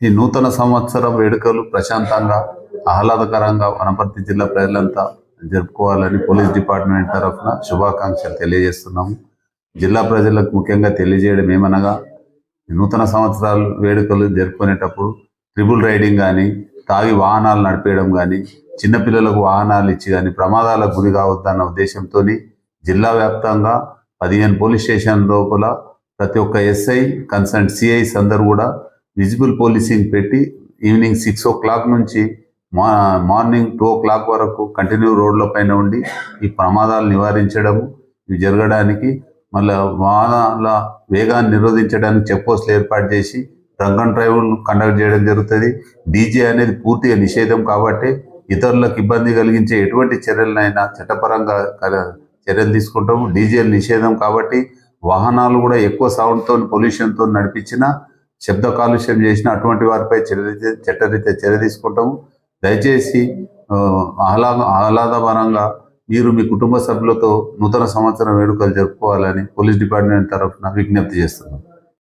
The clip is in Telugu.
ఈ నూతన సంవత్సరం వేడుకలు ప్రశాంతంగా ఆహ్లాదకరంగా వనపర్తి జిల్లా ప్రజలంతా జరుపుకోవాలని పోలీస్ డిపార్ట్మెంట్ తరఫున శుభాకాంక్షలు తెలియజేస్తున్నాము. జిల్లా ప్రజలకు ముఖ్యంగా తెలియజేయడం ఏమనగా, నూతన సంవత్సరాలు వేడుకలు జరుపుకునేటప్పుడు ట్రిపుల్ రైడింగ్ కానీ, తాగి వాహనాలు నడిపేయడం కానీ, చిన్నపిల్లలకు వాహనాలు ఇచ్చి కానీ ప్రమాదాలకు గురి కావద్దన్న ఉద్దేశంతో జిల్లా వ్యాప్తంగా 15 పోలీస్ స్టేషన్ లోపల ప్రతి ఒక్క ఎస్ఐ, కన్సర్న్ సిఐస్ అందరూ కూడా విజిబుల్ పోలీసింగ్ పెట్టి ఈవినింగ్ 6 o'clock నుంచి మార్నింగ్ 2 o'clock వరకు కంటిన్యూ రోడ్ల పైన ఉండి ఈ ప్రమాదాలు నివారించడము, ఇవి జరగడానికి మళ్ళీ వాహనాల వేగాన్ని నిరోధించడానికి చెక్ పోస్టులు ఏర్పాటు చేసి డ్రంక్ అండ్ డ్రైవ్ కండక్ట్ చేయడం జరుగుతుంది. డీజే అనేది పూర్తిగా నిషేధం కాబట్టి ఇతరులకు ఇబ్బంది కలిగించే ఎటువంటి చర్యలనైనా చట్టపరంగా చర్యలు తీసుకుంటాము. డీజేలు నిషేధం కాబట్టి వాహనాలు కూడా ఎక్కువ సౌండ్తో పొల్యూషన్తో నడిపించిన, శబ్ద కాలుష్యం చేసిన అటువంటి వారిపై చట్టరీత్యా చర్య తీసుకుంటాము. దయచేసి ఆహ్లాదపరంగా మీరు మీ కుటుంబ సభ్యులతో నూతన సంవత్సరం వేడుకలు జరుపుకోవాలని పోలీస్ డిపార్ట్మెంట్ తరఫున విజ్ఞప్తి చేస్తున్నాం.